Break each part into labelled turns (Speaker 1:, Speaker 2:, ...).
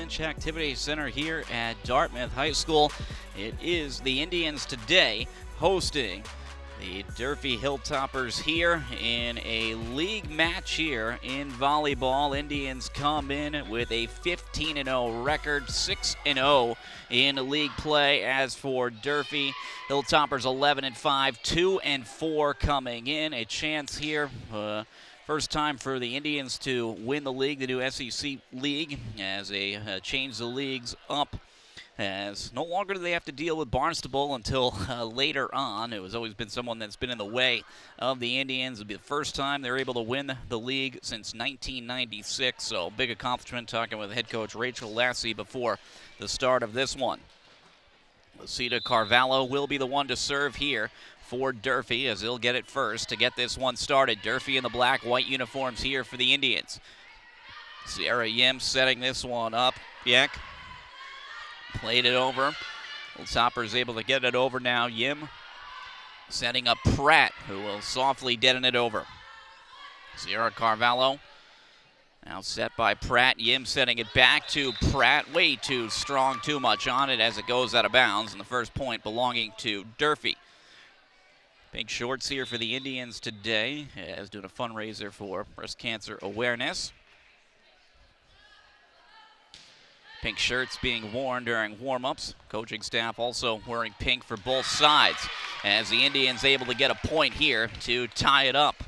Speaker 1: Bench Activity Center here at Dartmouth High School. It is the Indians today hosting the Durfee Hilltoppers here in a league match here in volleyball. Indians come in with a 15-0 record, 6-0 in league play. As for Durfee, Hilltoppers 11-5, 2-4 coming in. A chance here. First time for the Indians to win the league, the new SEC league, as they change the leagues up. As no longer do they have to deal with Barnstable until later on. It has always been someone that's been in the way of the Indians. It'll be the first time they're able to win the league since 1996. So big accomplishment, talking with head coach Rachel Lassie before the start of this one. Lucita Carvalho will be the one to serve here for Durfee, as he'll get it first to get this one started. Durfee in the black, white uniforms here for the Indians. Sierra Yim setting this one up. Yek played it over. Hilltoppers able to get it over now. Yim setting up Pratt, who will softly deaden it over. Sierra Carvalho now set by Pratt. Yim setting it back to Pratt. Way too strong, too much on it as it goes out of bounds. And the first point belonging to Durfee. Pink shorts here for the Indians today, as doing a fundraiser for breast cancer awareness. Pink shirts being worn during warm-ups. Coaching staff also wearing pink for both sides, as the Indians able to get a point here to tie it up.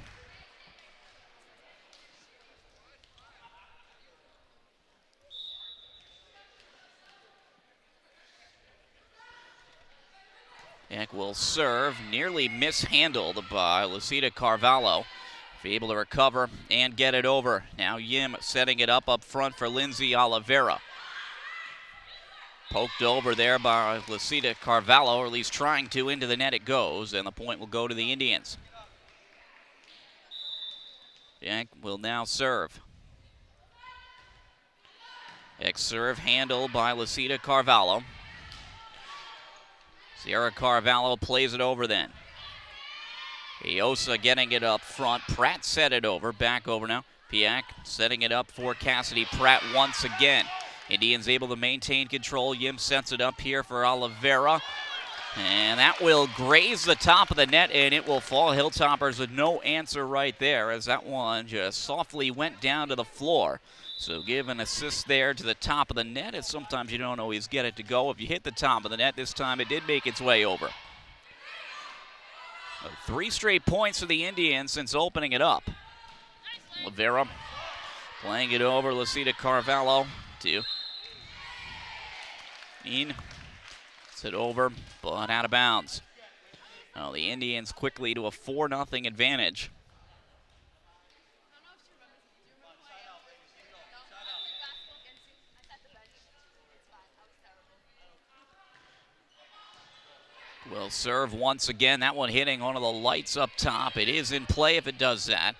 Speaker 1: Eck will serve, nearly mishandled by Lucita Carvalho. Be able to recover and get it over. Now Yim setting it up front for Lindsay Oliveira. Poked over there by Lucita Carvalho, or at least trying to. Into the net it goes, and the point will go to the Indians. Eck will now serve. Eck serve handled by Lucita Carvalho. Sierra Carvalho plays it over then. Iosa getting it up front. Pratt set it over. Back over now. Piak setting it up for Cassidy Pratt once again. Indians able to maintain control. Yim sets it up here for Oliveira. And that will graze the top of the net, and it will fall. Hilltoppers with no answer right there, as that one just softly went down to the floor. So give an assist there to the top of the net, as sometimes you don't always get it to go. If you hit the top of the net, this time it did make its way over. 3 straight points for the Indians since opening it up. Oliveira playing it over. Lucita Carvalho to in. It's it over, but out of bounds. Now the Indians quickly to a 4-0 advantage. Will serve once again. That one hitting one of the lights up top. It is in play if it does that.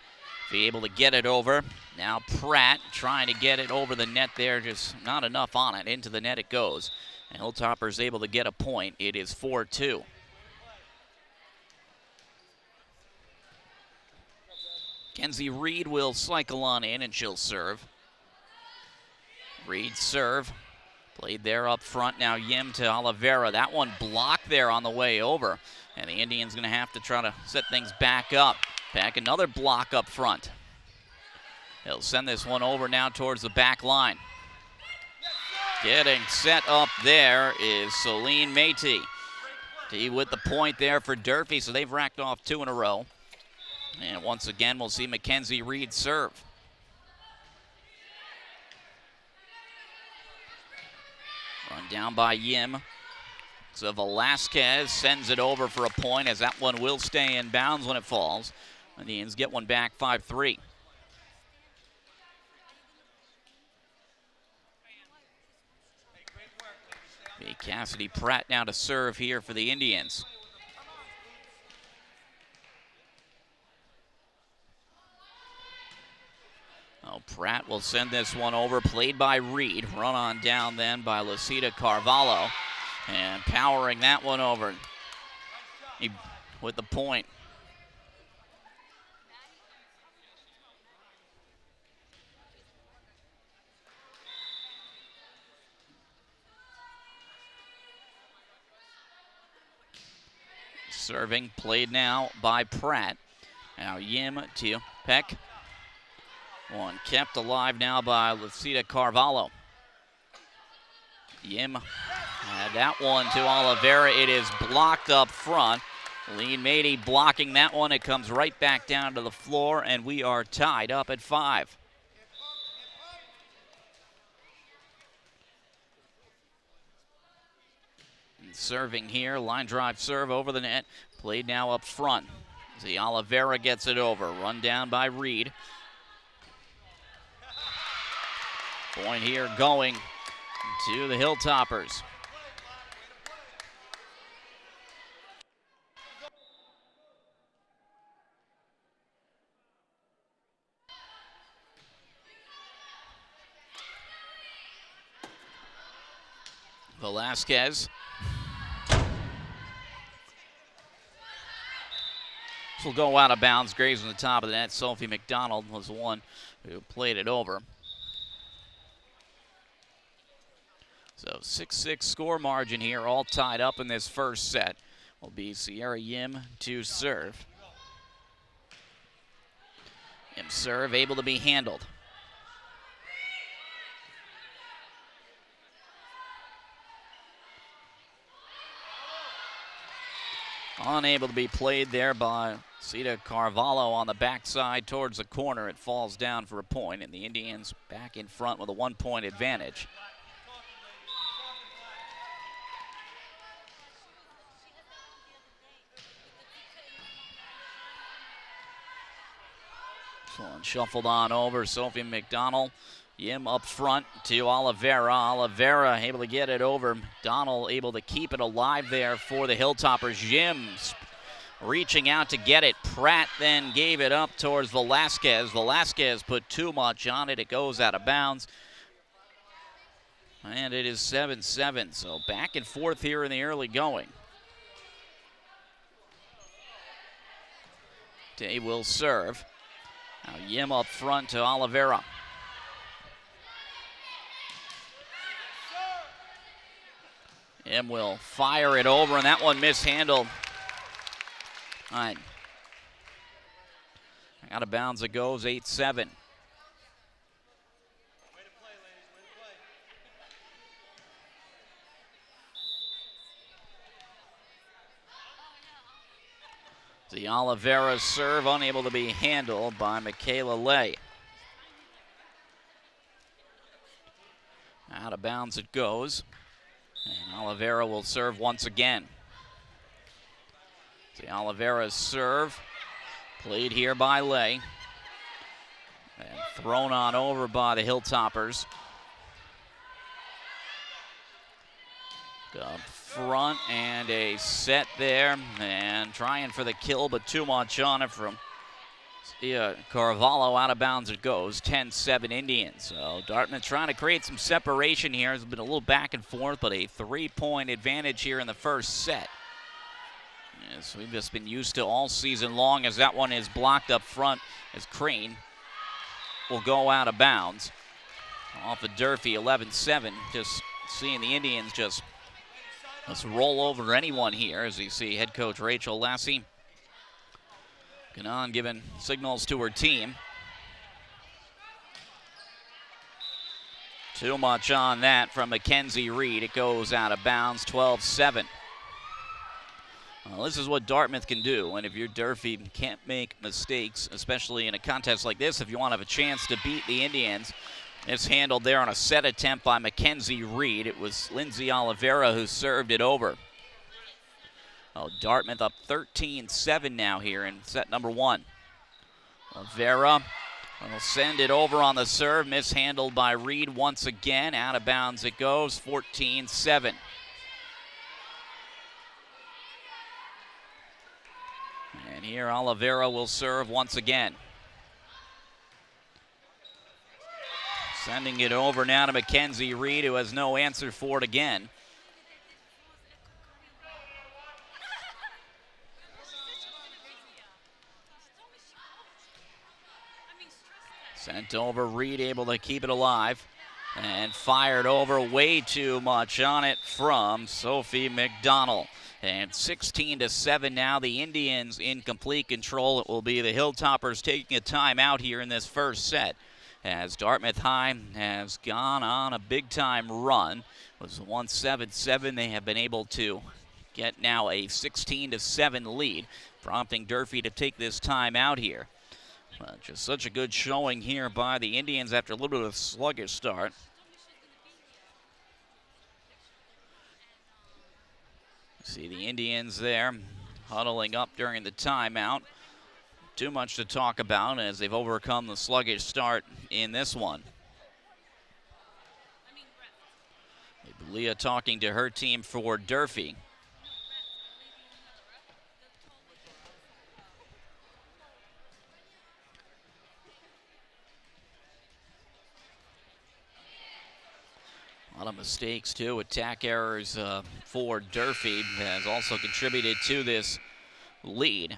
Speaker 1: Be able to get it over. Now Pratt trying to get it over the net there. Just not enough on it. Into the net it goes. And Hilltoppers able to get a point. It is 4-2. Kenzie Reed will cycle on in, and she'll serve. Reed serve. Played there up front. Now Yim to Oliveira. That one blocked there on the way over. And the Indians going to have to try to set things back up. Back another block up front. They'll send this one over now towards the back line. Getting set up there is Celine Métis. With the point there for Durfee, so they've racked off 2 in a row. And once again, we'll see Mackenzie Reed serve. Run down by Yim. So Velasquez sends it over for a point, as that one will stay in bounds when it falls. Indians get one back, 5-3. Cassidy Pratt now to serve here for the Indians. Oh, Pratt will send this one over, played by Reed. Run on down then by Lucita Carvalho. And powering that one over with the point. Serving played now by Pratt. Now Yim to Peck. One kept alive now by Lucida Carvalho. Yim had that one to Oliveira. It is blocked up front. Lean Mady blocking that one. It comes right back down to the floor, and we are tied up at 5. And serving here, line drive serve over the net. Played now up front. The Oliveira gets it over. Run down by Reed. Point here going to the Hilltoppers. Velasquez. This will go out of bounds. Graves on the top of the net. Sophie McDonald was the one who played it over. So 6-6 score margin here, all tied up in this first set. Will be Sierra Yim to serve. Yim serve able to be handled. Unable to be played there by Lucida Carvalho on the backside towards the corner. It falls down for a point, and the Indians back in front with a 1-point advantage. One shuffled on over. Sophie McDonald. Yim up front to Oliveira. Oliveira able to get it over. McDonald able to keep it alive there for the Hilltoppers. Yim reaching out to get it. Pratt then gave it up towards Velasquez. Velasquez put too much on it. It goes out of bounds. And it is 7-7. So back and forth here in the early going. Day will serve. Now Yim up front to Oliveira. Yim will fire it over, and that one mishandled. All right. Out of bounds it goes, 8-7. The Oliveira serve unable to be handled by Michaela Lay. Out of bounds it goes. And Oliveira will serve once again. The Oliveira serve played here by Lay. And thrown on over by the Hilltoppers. Up front and a set there, and trying for the kill, but too much on it from Carvalho. Out of bounds it goes, 10-7 Indians. So Dartmouth trying to create some separation here. It's been a little back and forth, but a 3-point advantage here in the first set. Yes, we've just been used to all season long, as that one is blocked up front as Crane will go out of bounds. Off of Durfee, 11-7. Just seeing the Indians just let's roll over anyone here, as you see head coach Rachel Lassie Ganon giving signals to her team. Too much on that from Mackenzie Reed. It goes out of bounds, 12-7. Well, this is what Dartmouth can do, and if you're Durfee, you can't make mistakes, especially in a contest like this. If you want to have a chance to beat the Indians, it's handled there on a set attempt by Mackenzie Reed. It was Lindsay Oliveira who served it over. Oh, Dartmouth up 13-7 now here in set number 1. Oliveira will send it over on the serve. Mishandled by Reed once again. Out of bounds it goes, 14-7. And here Oliveira will serve once again. Sending it over now to Mackenzie Reed, who has no answer for it again. Sent over, Reed able to keep it alive. and fired over, way too much on it from Sophie McDonald. And 16-7 now, the Indians in complete control. It will be the Hilltoppers taking a timeout here in this first set, as Dartmouth High has gone on a big-time run. It was 1-7-7. They have been able to get now a 16-7 lead, prompting Durfee to take this timeout here. Just such a good showing here by the Indians after a little bit of a sluggish start. See the Indians there huddling up during the timeout. Too much to talk about as they've overcome the sluggish start in this one. Leah talking to her team for Durfee. A lot of mistakes too, attack errors for Durfee has also contributed to this lead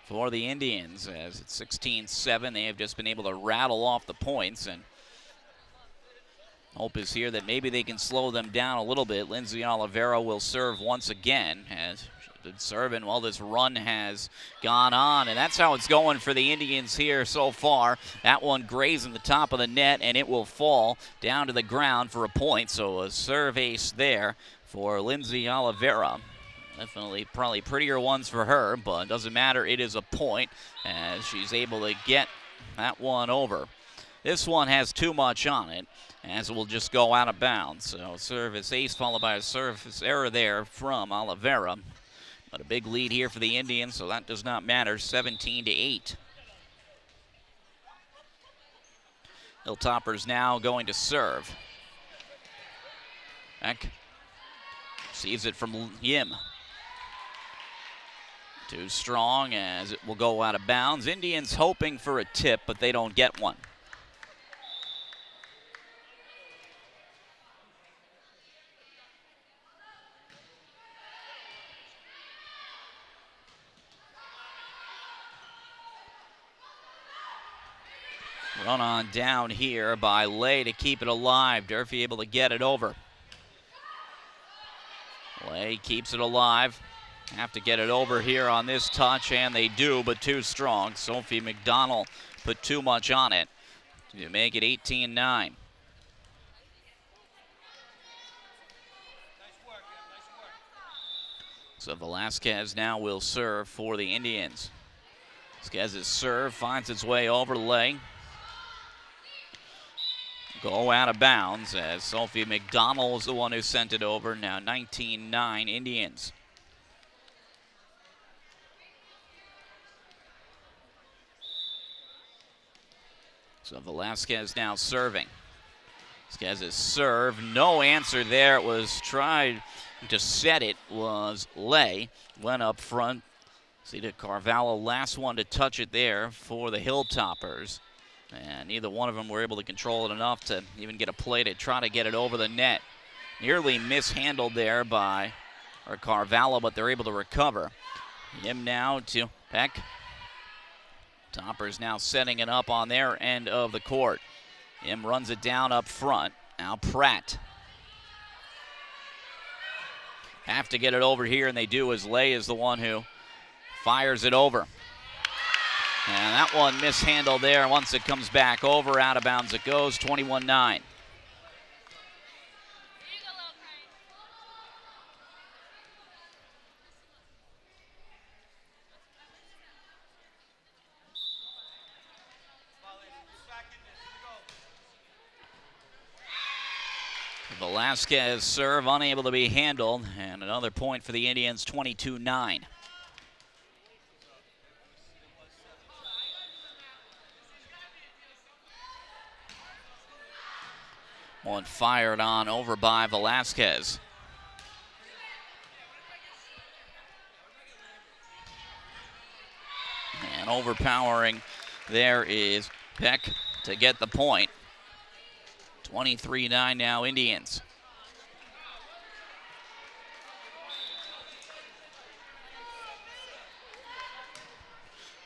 Speaker 1: for the Indians, as it's 16-7. They have just been able to rattle off the points, and hope is here that maybe they can slow them down a little bit. Lindsay Oliveira will serve once again, as she's been serving while this run has gone on, and that's how it's going for the Indians here so far. That one grazing the top of the net, and it will fall down to the ground for a point. So a serve ace there for Lindsay Oliveira. Definitely probably prettier ones for her, but it doesn't matter. It is a point as she's able to get that one over. This one has too much on it, as it will just go out of bounds. So service ace followed by a service error there from Oliveira. But a big lead here for the Indians, so that does not matter. 17-8. Hilltoppers now going to serve. Beck receives it from Yim. Too strong as it will go out of bounds. Indians hoping for a tip, but they don't get one. Run on down here by Lay to keep it alive. Durfee able to get it over. Lay keeps it alive. Have to get it over here on this touch, and they do, but too strong. Sophie McDonald put too much on it to make it 18-9. So Velasquez now will serve for the Indians. Velasquez's serve finds its way over Lay. Go out of bounds as Sophie McDonald was the one who sent it over. Now 19-9 Indians. So Velasquez now serving. Velasquez's serve, no answer there. It was tried to set it, was Lay. Went up front. Cita Carvalho, last one to touch it there for the Hilltoppers. And neither one of them were able to control it enough to even get a play to try to get it over the net. Nearly mishandled there by Carvalho, but they're able to recover. Him now to Peck. Toppers now setting it up on their end of the court. Him runs it down up front. Now Pratt. Have to get it over here, and they do, as Lay is the one who fires it over. And that one mishandled there. Once it comes back over, out of bounds it goes, 21-9. Velasquez serve unable to be handled, and another point for the Indians, 22-9. One fired on over by Velasquez. And overpowering there is Peck to get the point. 23-9 now Indians.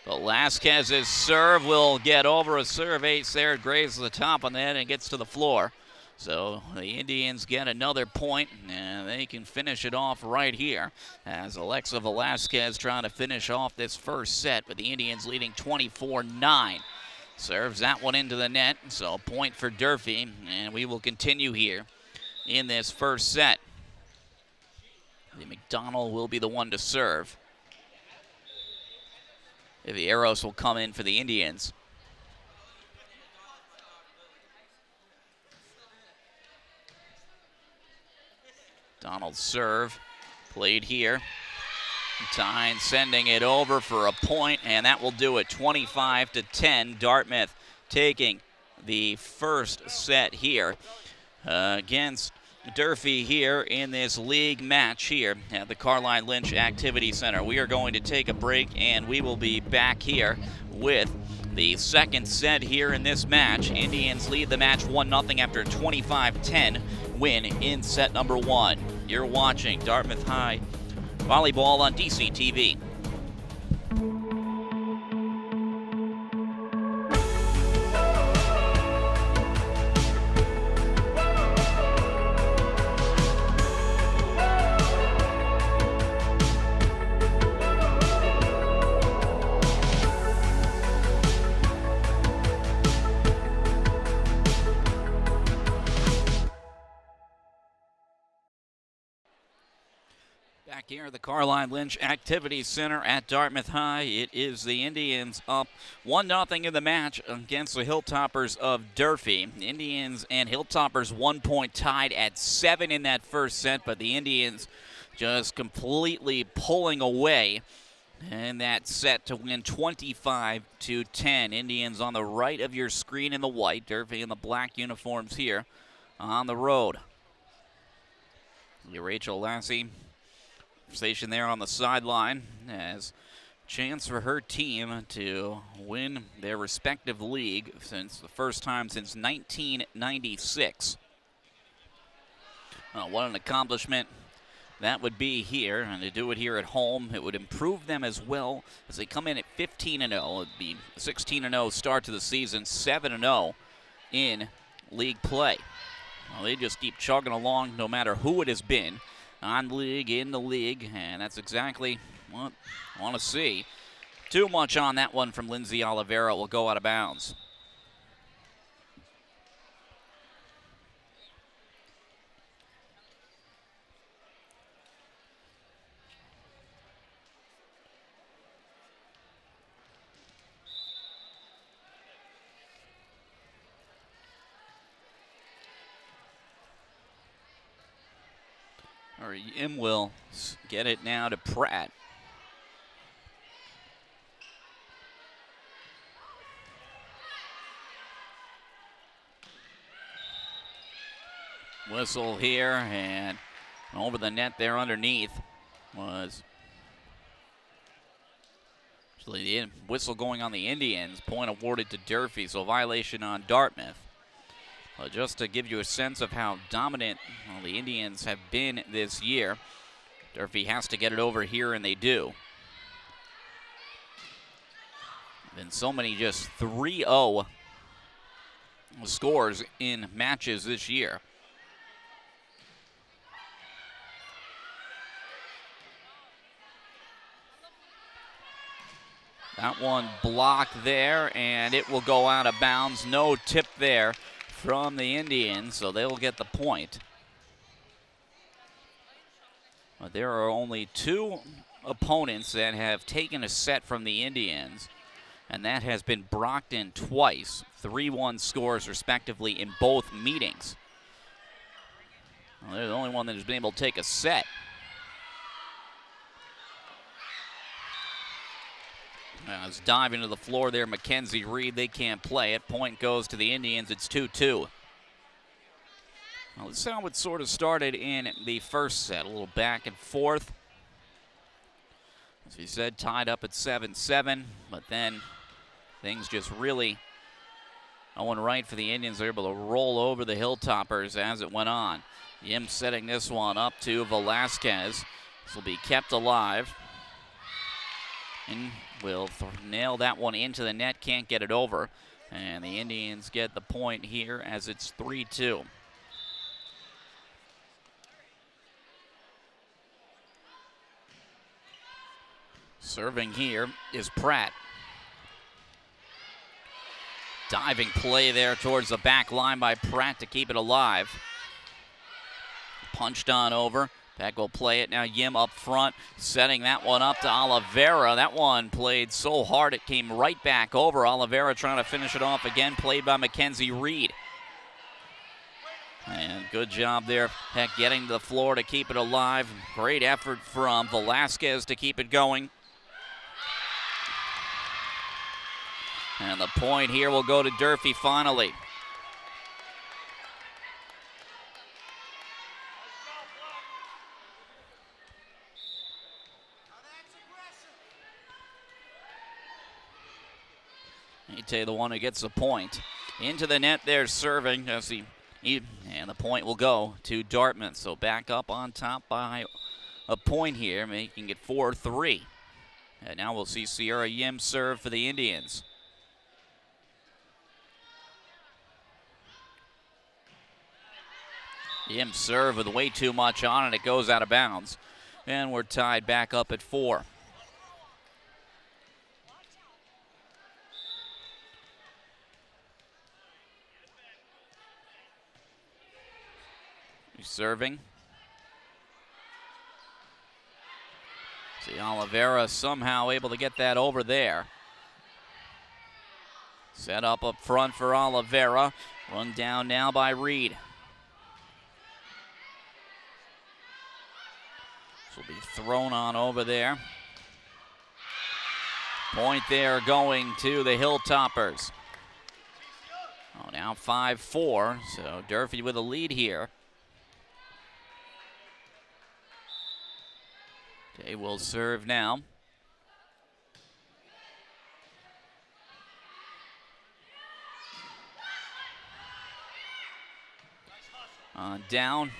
Speaker 1: Velasquez's serve will get over a serve ace there. It grazes the top on that and gets to the floor. So the Indians get another point, and they can finish it off right here as Alexa Velasquez trying to finish off this first set, with the Indians leading 24-9. Serves that one into the net, so a point for Durfee, and we will continue here in this first set. The McDonald will be the one to serve. Vivieros will come in for the Indians. Donald's serve played here. Tyne sending it over for a point, and that will do it. 25-10. Dartmouth taking the first set here against Durfee here in this league match here at the Carline Lynch Activity Center. We are going to take a break, and we will be back here with the second set here in this match. Indians lead the match 1-0 after a 25-10 win in set number 1. You're watching Dartmouth High Volleyball on DCTV. Back here at the Carline Lynch Activity Center at Dartmouth High, it is the Indians up 1-0 in the match against the Hilltoppers of Durfee. Indians and Hilltoppers 1 point tied at 7 in that first set, but the Indians just completely pulling away in that set to win 25-10. Indians on the right of your screen in the white, Durfee in the black uniforms here on the road. Rachel Lassie stationed there on the sideline as chance for her team to win their respective league since the first time since 1996. What an accomplishment that would be here, and to do it here at home, it would improve them as well as they come in at 15-0. It'd be a 16-0 start to the season, 7-0 in league play. Well, they just keep chugging along no matter who it has been. On league, in the league, and that's exactly what I want to see. Too much on that one from Lindsay Oliveira. Will go out of bounds. Im will get it now to Pratt. Whistle here, and over the net there underneath was actually the whistle going on the Indians. Point awarded to Durfee, so violation on Dartmouth. Well, just to give you a sense of how dominant the Indians have been this year, Durfee has to get it over here, and they do. Been so many just 3-0 scores in matches this year. That one blocked there, and it will go out of bounds. No tip there from the Indians, so they'll get the point. But there are only 2 opponents that have taken a set from the Indians, and that has been Brockton twice. 3-1 scores respectively in both meetings. Well, they're the only one that has been able to take a set. As diving to the floor there, Mackenzie Reed, they can't play it. Point goes to the Indians, it's 2-2. Well, this is how it sort of started in the first set. A little back and forth. As we said, tied up at 7-7, but then things just really going right for the Indians. They're able to roll over the Hilltoppers as it went on. Yim setting this one up to Velasquez. This will be kept alive. And will nail that one into the net, can't get it over. And the Indians get the point here as it's 3-2. Serving here is Pratt. Diving play there towards the back line by Pratt to keep it alive. Punched on over. Peck will play it now. Yim up front, setting that one up to Oliveira. That one played so hard it came right back over. Oliveira trying to finish it off again, played by Mackenzie Reed. And good job there, Peck getting to the floor to keep it alive. Great effort from Velasquez to keep it going. And the point here will go to Durfee finally. Ite, the one who gets the point. Into the net there, serving. And the point will go to Dartmouth. So back up on top by a point here, making it 4-3. And now we'll see Sierra Yim serve for the Indians. Yim serve with way too much on it. It goes out of bounds. And we're tied back up at 4. He's serving. See Oliveira somehow able to get that over there. Set up front for Oliveira. Run down now by Reed. This will be thrown on over there. Point there going to the Hilltoppers. Oh, now 5-4, so Durfee with a lead here. They will serve now. Down,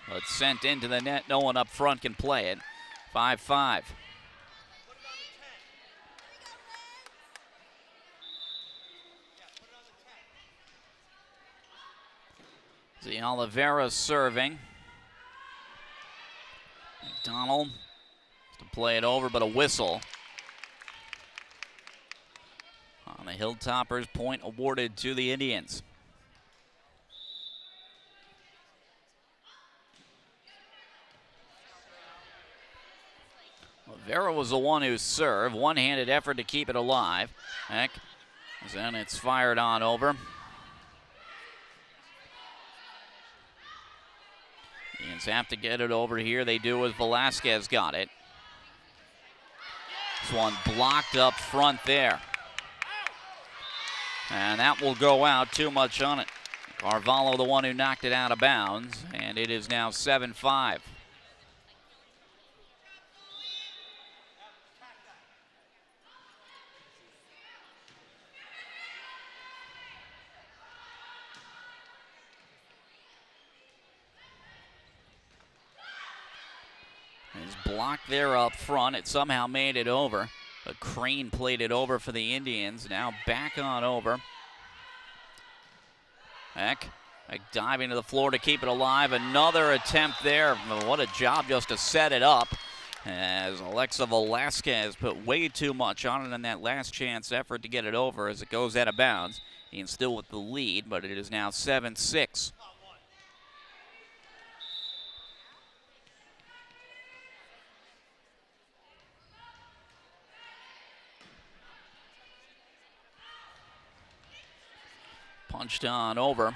Speaker 1: but sent into the net. No one up front can play it. 5-5. See Oliveira serving. McDonald to play it over, but a whistle. On the Hilltoppers, point awarded to the Indians. Vera was the one who served. One-handed effort to keep it alive. Heck, then it's fired on over. Indians have to get it over here. They do as Velasquez got it. This one blocked up front there. And that will go out. Too much on it. Carvalho the one who knocked it out of bounds. And it is now 7-5. It's blocked there up front. It somehow made it over. But Crane played it over for the Indians. Now back on over. Heck, diving to the floor to keep it alive. Another attempt there. What a job just to set it up. As Alexa Velasquez put way too much on it in that last chance effort to get it over as it goes out of bounds. Indians still with the lead, but it is now 7-6. Punched on over.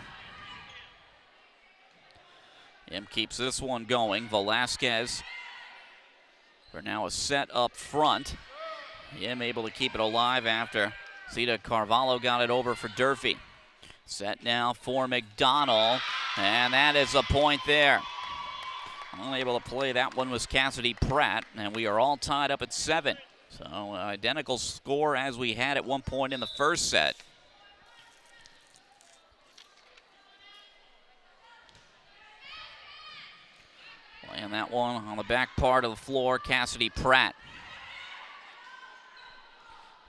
Speaker 1: Yim keeps this one going. Velasquez for now a set up front. Yim able to keep it alive after Zeta Carvalho got it over for Durfee. Set now for McDonald, and that is a point there. Unable to play that one was Cassidy Pratt, and we are all tied up at 7. So identical score as we had at one point in the first set. Playing that one on the back part of the floor, Cassidy Pratt.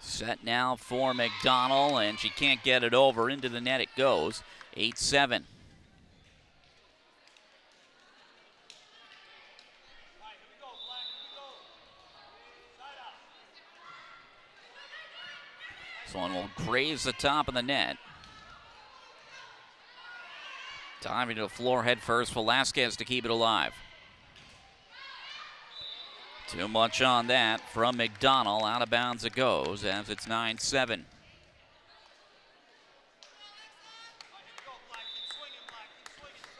Speaker 1: Set now for McDonald, and she can't get it over. Into the net it goes. 8-7. This one will graze the top of the net. Diving to the floor head first. Velasquez to keep it alive. Too much on that from McDonald. Out of bounds it goes as it's 9-7.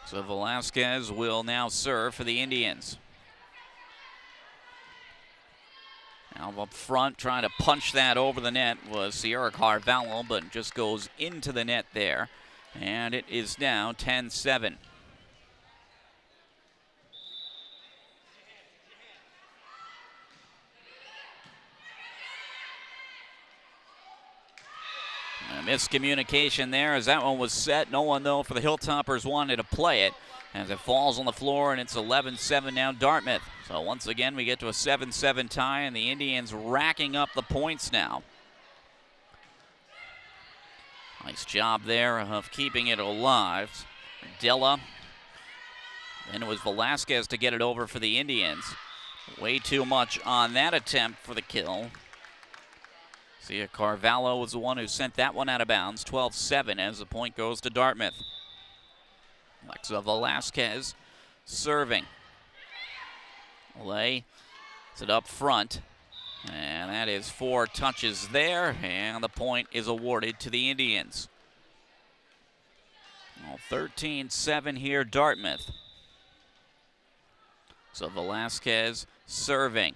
Speaker 1: So Velasquez will now serve for the Indians. Now up front, trying to punch that over the net was Sierra Carvalho, but it just goes into the net there. And it is now 10-7. A miscommunication there as that one was set. No one, though, for the Hilltoppers wanted to play it as it falls on the floor, and it's 11-7 now Dartmouth. So once again, we get to a 7-7 tie, and the Indians racking up the points now. Nice job there of keeping it alive. Della. Then it was Velasquez to get it over for the Indians. Way too much on that attempt for the kill. See, Carvalho was the one who sent that one out of bounds. 12-7 as the point goes to Dartmouth. Alexa Velasquez serving. Lay it up front. And that is 4 touches there, and the point is awarded to the Indians. Well, 13-7 here, Dartmouth. So Velasquez serving.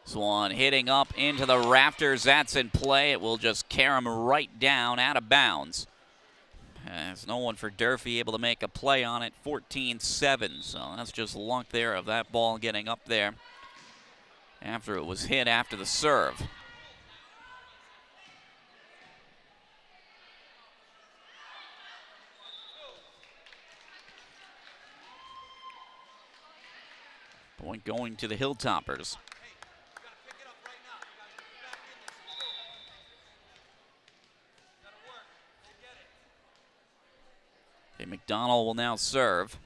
Speaker 1: Swan hitting up into the rafters. That's in play. It will just carry him right down out of bounds. There's no one for Durfee able to make a play on it. 14-7. So that's just luck there of that ball getting up there after it was hit after the serve. Point going to the Hilltoppers. Okay, McDonald will now serve.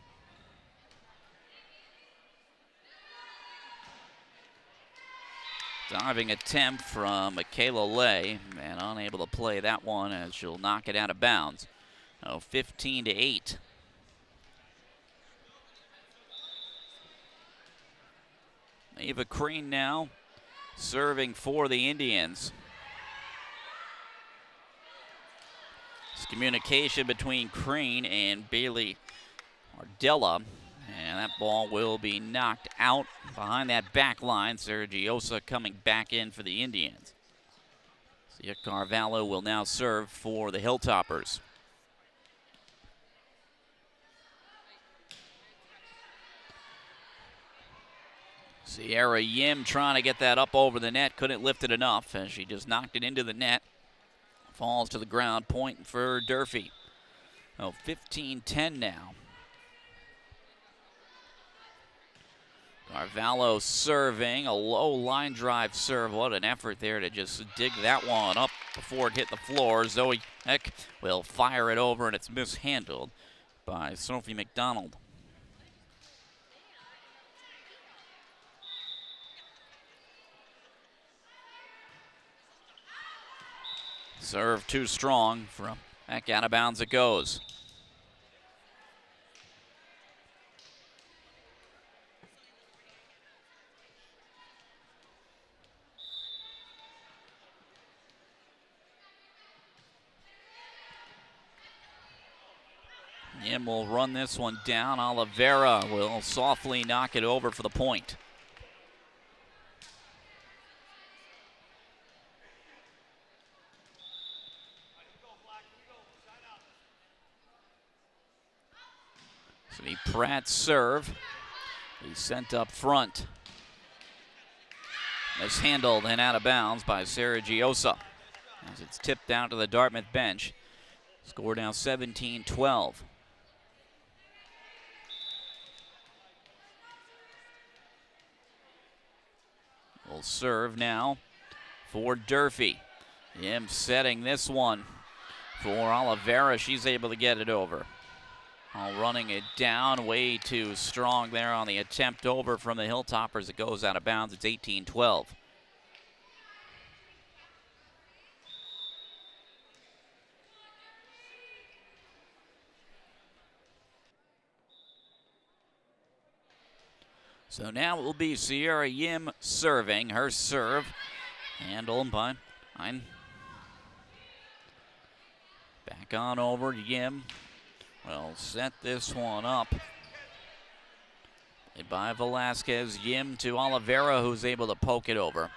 Speaker 1: Diving attempt from Michaela Lay, and unable to play that one as she'll knock it out of bounds. 15-8. Ava Crane now serving for the Indians. It's communication between Crane and Bailey Ardella. And that ball will be knocked out behind that back line. Sergiosa coming back in for the Indians. Sia Carvalho will now serve for the Hilltoppers. Sierra Yim trying to get that up over the net. Couldn't lift it enough as she just knocked it into the net. Falls to the ground. Point for Durfee. 15-10 now. Carvalho serving, a low line drive serve. What an effort there to just dig that one up before it hit the floor. Zoe Heck will fire it over, and it's mishandled by Sophie McDonald. Serve too strong from Heck. Out of bounds it goes. Yim will run this one down. Oliveira will softly knock it over for the point. So the Pratt serve. He's sent up front. Mishandled and out of bounds by Sergiosa as it's tipped down to the Dartmouth bench. Score now 17-12. Will serve now for Durfee. Yim setting this one for Oliveira. She's able to get it over. All running it down, way too strong there on the attempt over from the Hilltoppers. It goes out of bounds. It's 18-12. So now it will be Sierra Yim serving. Her serve handled by Hein. Back on over to Yim. Well, set this one up by Velasquez. Yim to Oliveira, who's able to poke it over.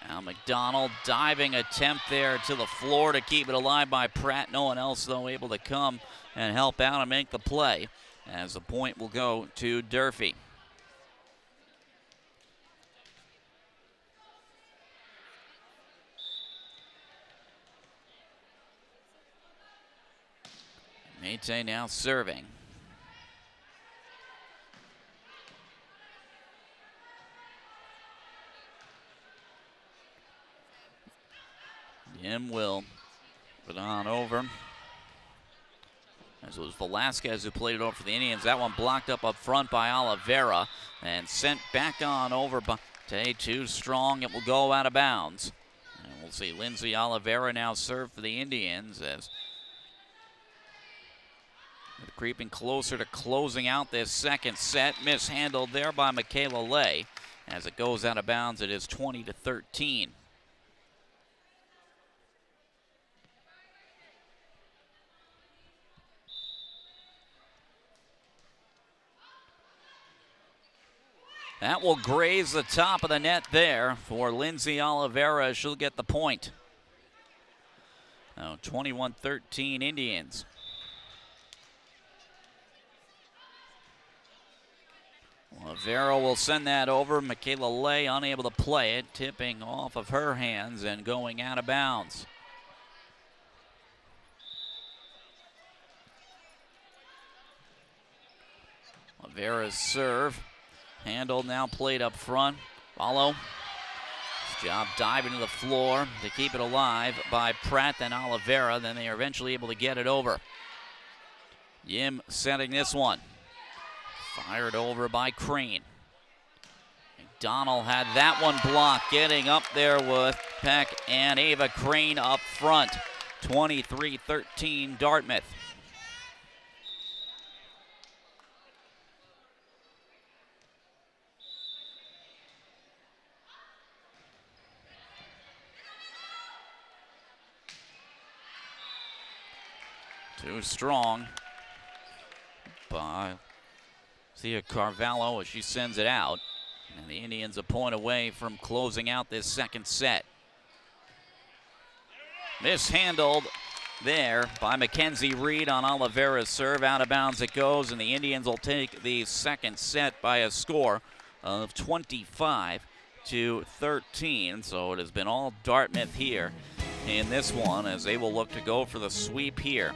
Speaker 1: Now McDonald diving attempt there to the floor to keep it alive by Pratt. No one else, though, able to come and help out and make the play, as the point will go to Durfee. Mate now serving. Yim will put on over. As it was Velasquez who played it over for the Indians. That one blocked up front by Oliveira and sent back on over by Tay. Too strong. It will go out of bounds. And we'll see Lindsay Oliveira now serve for the Indians as they're creeping closer to closing out this second set. Mishandled there by Michaela Lay. As it goes out of bounds, it is 20-13. That will graze the top of the net there for Lindsay Oliveira. She'll get the point. Now 21-13 Indians. Oliveira will send that over. Michaela Lay unable to play it, tipping off of her hands and going out of bounds. Oliveira's serve. Handled, now played up front. Follow. Job diving to the floor to keep it alive by Pratt and Oliveira. Then they are eventually able to get it over. Yim setting this one. Fired over by Crane. McDonald had that one blocked. Getting up there with Peck and Ava Crane up front. 23-13 Dartmouth. Too strong by Thea Carvalho as she sends it out. And the Indians a point away from closing out this second set. Mishandled there by Mackenzie Reed on Oliveira's serve. Out of bounds it goes, and the Indians will take the second set by a score of 25-13. So it has been all Dartmouth here in this one, as they will look to go for the sweep here.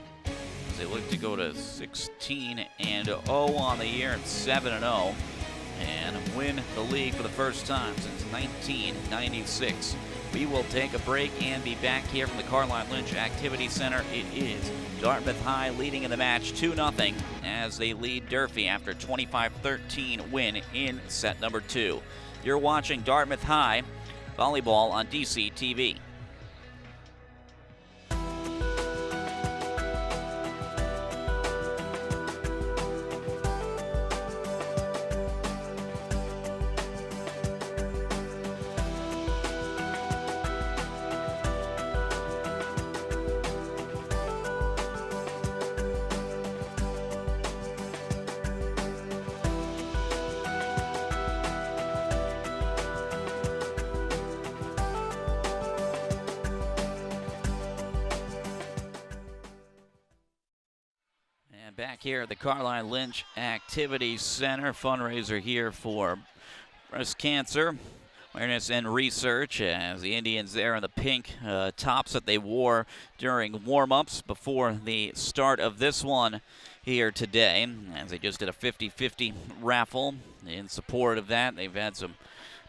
Speaker 1: They look to go to 16-0 on the year and 7-0 and win the league for the first time since 1996. We will take a break and be back here from the Caroline Lynch Activity Center. It is Dartmouth High leading in the match 2-0 as they lead Durfee after 25-13 win in set number 2. You're watching Dartmouth High Volleyball on DC TV. Back here at the Caroline Lynch Activity Center, fundraiser here for breast cancer awareness and research, as the Indians there in the pink tops that they wore during warm-ups before the start of this one here today, as they just did a 50-50 raffle in support of that. They've had some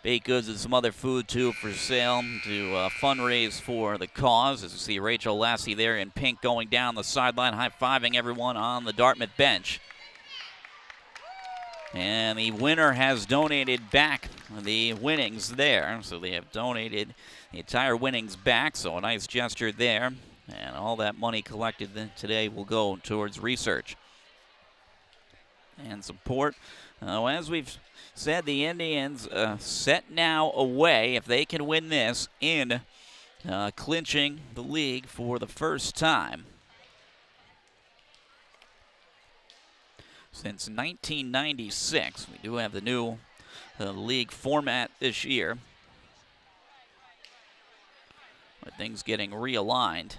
Speaker 1: baked goods and some other food too for sale to fundraise for the cause. As you see Rachel Lassie there in pink going down the sideline, high-fiving everyone on the Dartmouth bench. And the winner has donated back the winnings there. So they have donated the entire winnings back. So a nice gesture there. And all that money collected today will go towards research and support. As we've said, the Indians set now away, if they can win this, in clinching the league for the first time since 1996. We do have the new league format this year, with things getting realigned.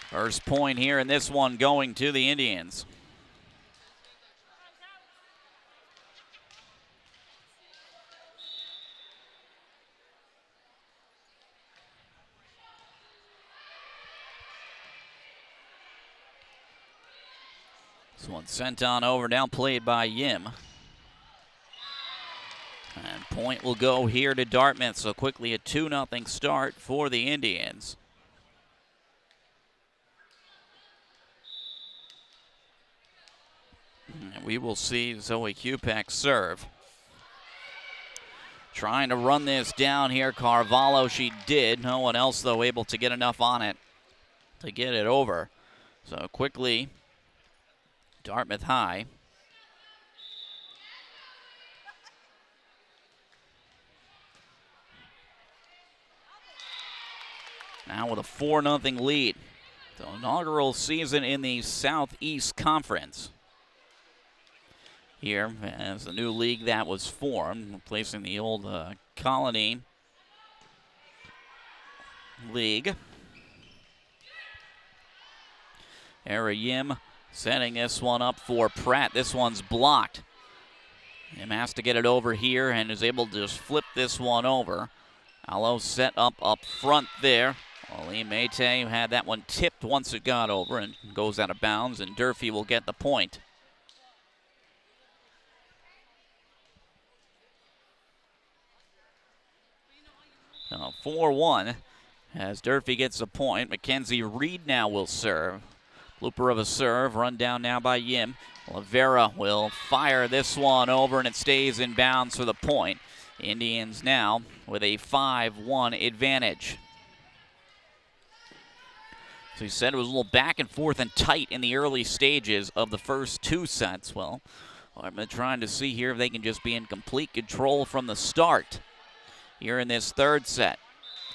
Speaker 1: First point here in this one going to the Indians. This one sent on over, now played by Yim. And point will go here to Dartmouth, so quickly a 2-0 start for the Indians. And we will see Zoe Kupek serve. Trying to run this down here, Carvalho, she did. No one else, though, able to get enough on it to get it over. So quickly, Dartmouth high. Now with a 4-0 lead. The inaugural season in the Southeast Conference. Here as the new league that was formed, replacing the old Colony League. Era Yim setting this one up for Pratt. This one's blocked. Yim has to get it over here and is able to just flip this one over. Allo set up front there. Ali Mate had that one tipped once it got over and goes out of bounds, and Durfee will get the point. 4-1 as Durfee gets a point. Mackenzie Reed now will serve. Blooper of a serve, run down now by Yim. Olivera will fire this one over, and it stays in bounds for the point. Indians now with a 5-1 advantage. So he said it was a little back and forth and tight in the early stages of the first two sets. Well, I'm trying to see here if they can just be in complete control from the start here in this third set.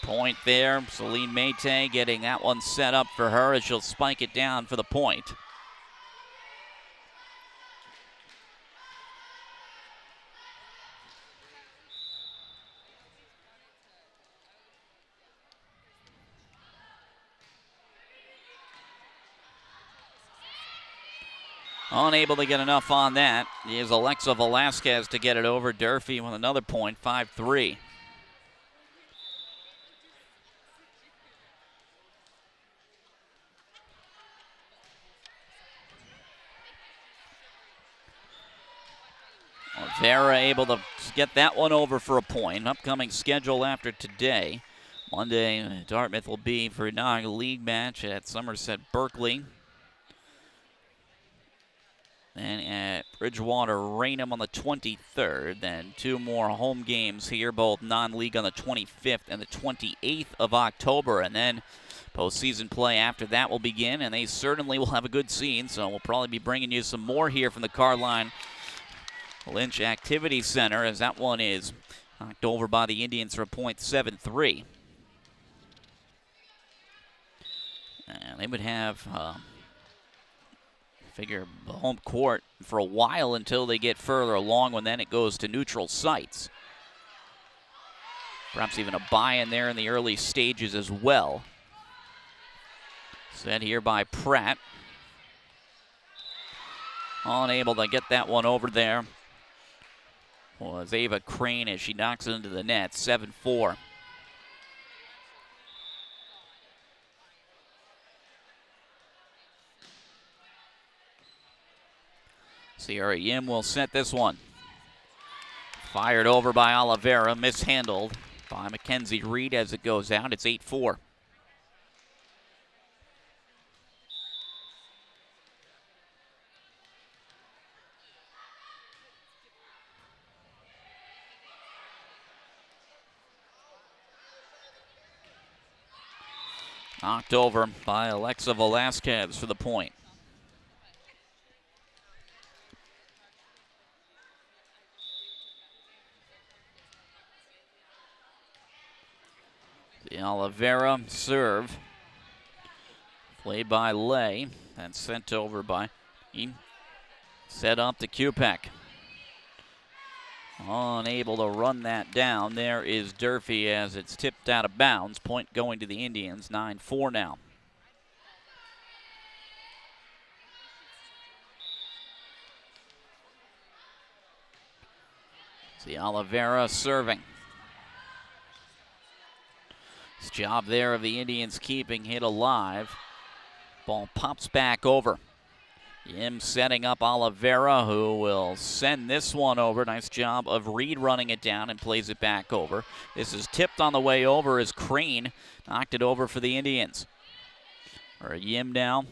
Speaker 1: Point there, Celine Mate getting that one set up for her as she'll spike it down for the point. Unable to get enough on that is Alexa Velasquez to get it over. Durfee with another point, 5-3. Vera able to get that one over for a point. Upcoming schedule after today. Monday, Dartmouth will be for an inaugural league match at Somerset Berkeley. Then at Bridgewater Raynham on the 23rd. Then two more home games here, both non-league on the 25th and the 28th of October. And then postseason play after that will begin, and they certainly will have a good scene. So we'll probably be bringing you some more here from the Carline Lynch Activity Center, as that one is knocked over by the Indians for a point, 7-3. And they would have figure the home court for a while until they get further along, when then it goes to neutral sites. Perhaps even a buy-in there in the early stages as well. Set here by Pratt. Unable to get that one over there. was Ava Crane as she knocks it into the net, 7-4. Sierra Yim will set this one. Fired over by Oliveira, mishandled by Mackenzie Reed as it goes out. It's 8-4. Knocked over by Alexa Velasquez for the point. The Oliveira serve. Played by Lay and sent over by set up to Kupek. Unable to run that down. There is Durfee as it's tipped out of bounds. Point going to the Indians, 9-4 now. The Oliveira serving. This job there of the Indians keeping it alive. Ball pops back over. Yim setting up Oliveira, who will send this one over. Nice job of Reed running it down and plays it back over. This is tipped on the way over as Crane knocked it over for the Indians. Or Yim now.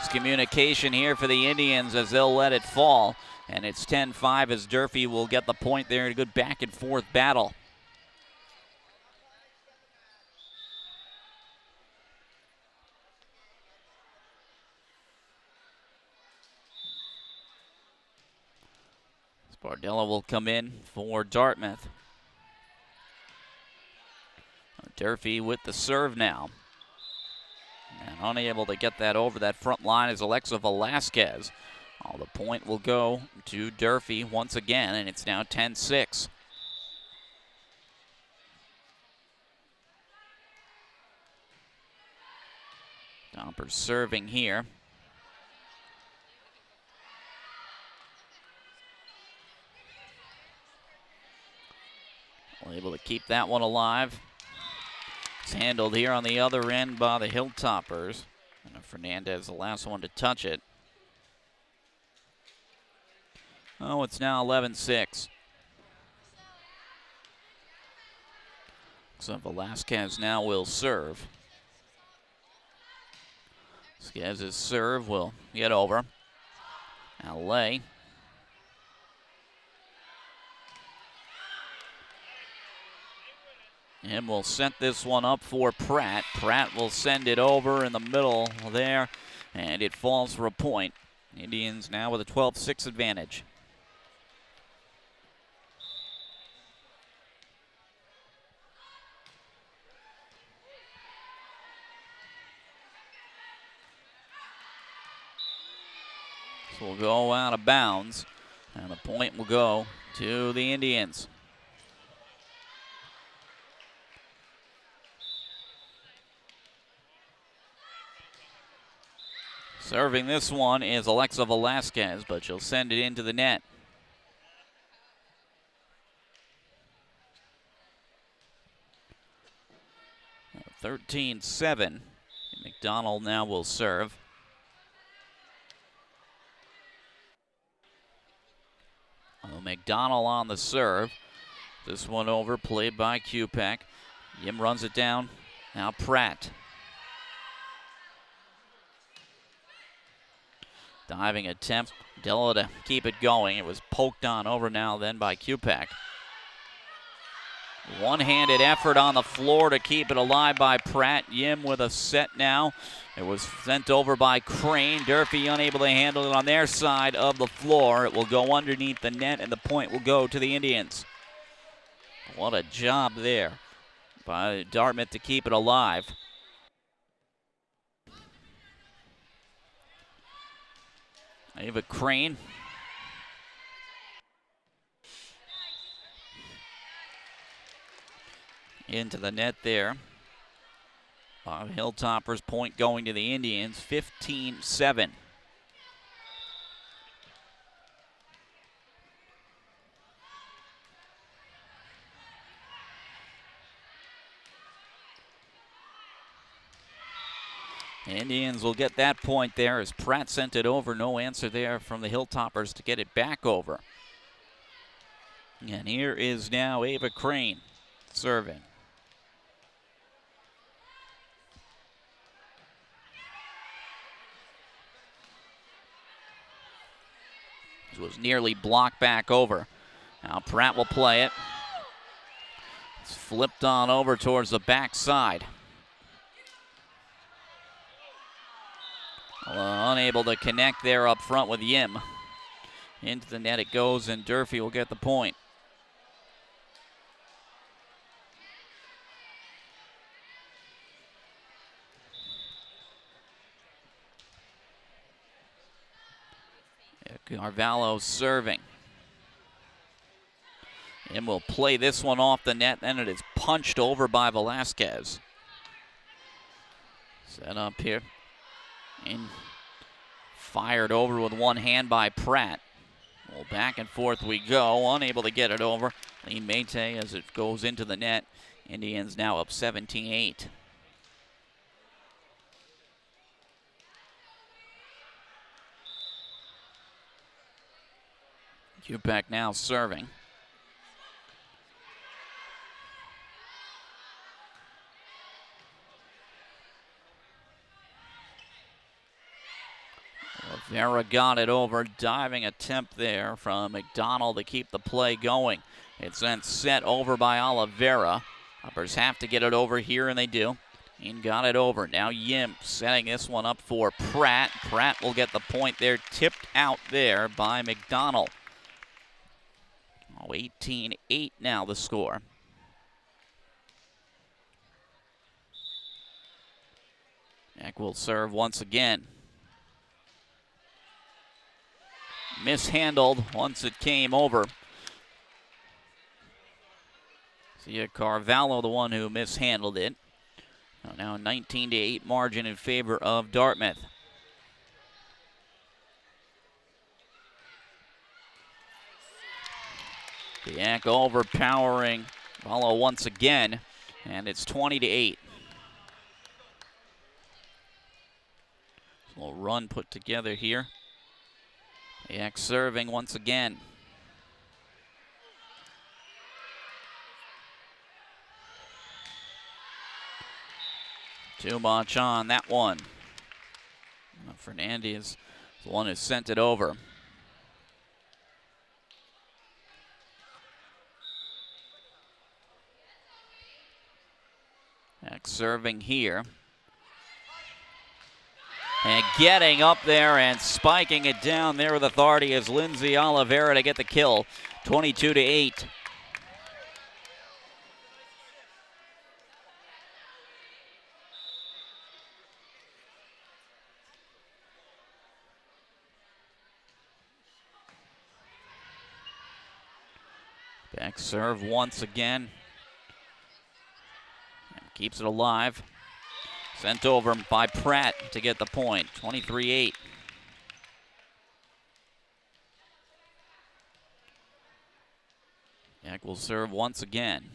Speaker 1: It's communication here for the Indians as they'll let it fall. And it's 10-5 as Durfee will get the point there in a good back and forth battle. Bardella will come in for Dartmouth. Durfee with the serve now. And unable to get that over that front line is Alexa Velasquez. The point will go to Durfee once again, and it's now 10-6. Domper serving here. Able to keep that one alive. It's handled here on the other end by the Hilltoppers. And Fernandez, the last one to touch it. Oh, it's now 11-6. So Velasquez now will serve. Velasquez's serve will get over. Now Lay. And will set this one up for Pratt. Pratt will send it over in the middle there, and it falls for a point. Indians now with a 12-6 advantage. This will go out of bounds, and the point will go to the Indians. Serving this one is Alexa Velasquez, but she'll send it into the net. Now 13-7. McDonald now will serve. McDonald on the serve. This one over, played by Kupek. Yim runs it down. Now Pratt. Diving attempt. Della to keep it going. It was poked on over now then by Kupek. One-handed effort on the floor to keep it alive by Pratt. Yim with a set now. It was sent over by Crane. Durfee unable to handle it on their side of the floor. It will go underneath the net, and the point will go to the Indians. What a job there by Dartmouth to keep it alive. Ava Crane. Into the net there. Hilltoppers, point going to the Indians, 15-7. Indians will get that point there as Pratt sent it over. No answer there from the Hilltoppers to get it back over. And here is now Ava Crane serving. This was nearly blocked back over. Now Pratt will play it. It's flipped on over towards the backside. Unable to connect there up front with Yim. Into the net it goes, and Durfee will get the point. Carvalho serving. And will play this one off the net, then it is punched over by Velasquez. Set up here. And fired over with one hand by Pratt. Well, back and forth we go, unable to get it over. Lean Mate as it goes into the net. Indians now up 17-8. Kupek now serving. Vera got it over, diving attempt there from McDonald to keep the play going. It's then set over by Oliveira. Uppers have to get it over here, and they do. And got it over. Now Yim setting this one up for Pratt. Pratt will get the point there, tipped out there by McDonald. 18-8 now the score. Eck will serve once again. Mishandled once it came over. See, Carvalho, the one who mishandled it. Now 19-8 margin in favor of Dartmouth. Eck overpowering Carvalho once again, and it's 20-8. A little run put together here. Eck serving once again. Too much on that one. Fernandez is the one who sent it over. Eck serving here. And getting up there and spiking it down there with authority is Lindsay Oliveira to get the kill. 22-8. Back serve once again. And keeps it alive. Sent over by Pratt to get the point, 23-8. Eck will serve once again.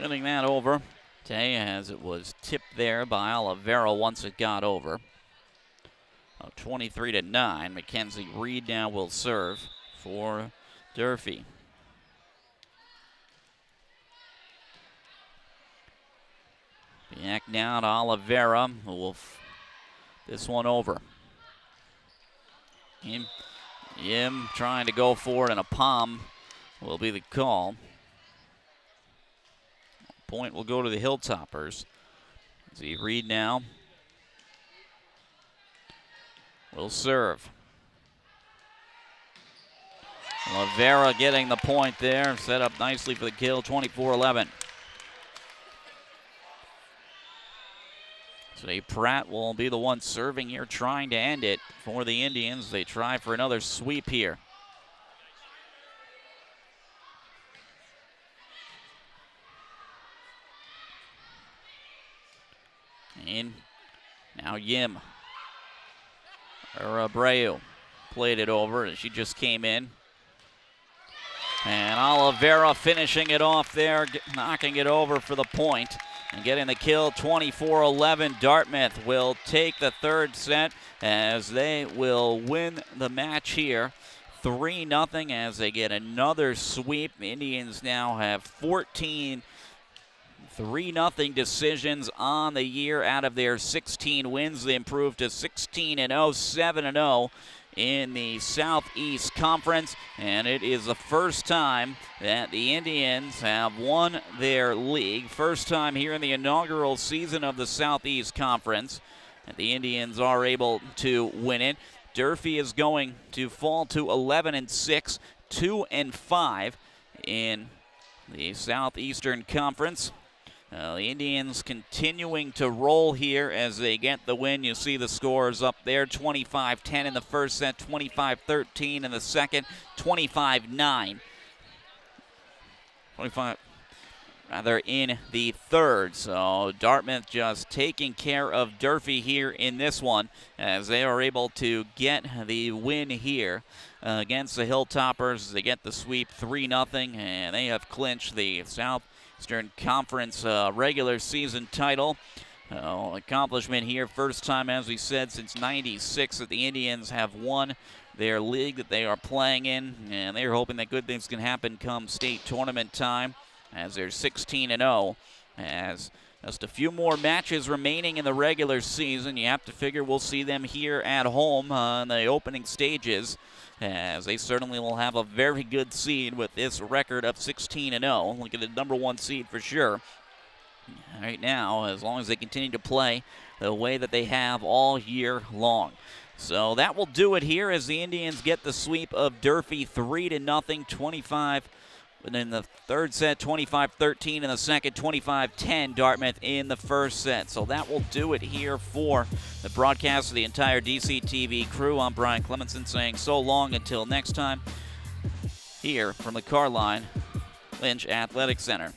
Speaker 1: Getting that over. As it was tipped there by Oliveira once it got over. 23-9. Mackenzie Reed now will serve for Durfee. Back now to Oliveira, who will this one over. Yim trying to go for it, and a palm will be the call. Point will go to the Hilltoppers. See Reed now. Will serve. Oliveira getting the point there. Set up nicely for the kill, 24-11. Today Pratt will be the one serving here, trying to end it for the Indians. They try for another sweep here. And now Yim. Abreu played it over. She just came in. And Oliveira finishing it off there, knocking it over for the point and getting the kill. 24-11. Dartmouth will take the third set as they will win the match here. 3-0 as they get another sweep. Indians now have 14 3-0 decisions on the year out of their 16 wins. They improved to 16-0, 7-0 in the Southeast Conference, and it is the first time that the Indians have won their league. First time here in the inaugural season of the Southeast Conference that the Indians are able to win it. Durfee is going to fall to 11-6, 2-5 in the Southeastern Conference. The Indians continuing to roll here as they get the win. You see the scores up there, 25-10 in the first set, 25-13 in the second, 25-9. 25 in the third. So Dartmouth just taking care of Durfee here in this one as they are able to get the win here against the Hilltoppers. They get the sweep 3-0, and they have clinched the Southeastern Conference regular season title. Accomplishment here, first time, as we said, since '96 that the Indians have won their league that they are playing in, and they're hoping that good things can happen come state tournament time as they're 16-0. As just a few more matches remaining in the regular season, you have to figure we'll see them here at home in the opening stages, as they certainly will have a very good seed with this record of 16-0. Look at the number one seed for sure. Right now, as long as they continue to play the way that they have all year long. So that will do it here as the Indians get the sweep of Durfee 3-0, 25. And in the third set, 25-13. In the second, 25-10, Dartmouth in the first set. So that will do it here for the broadcast of the entire DCTV crew. I'm Brian Clemenson saying so long until next time here from the Carline Lynch Athletic Center.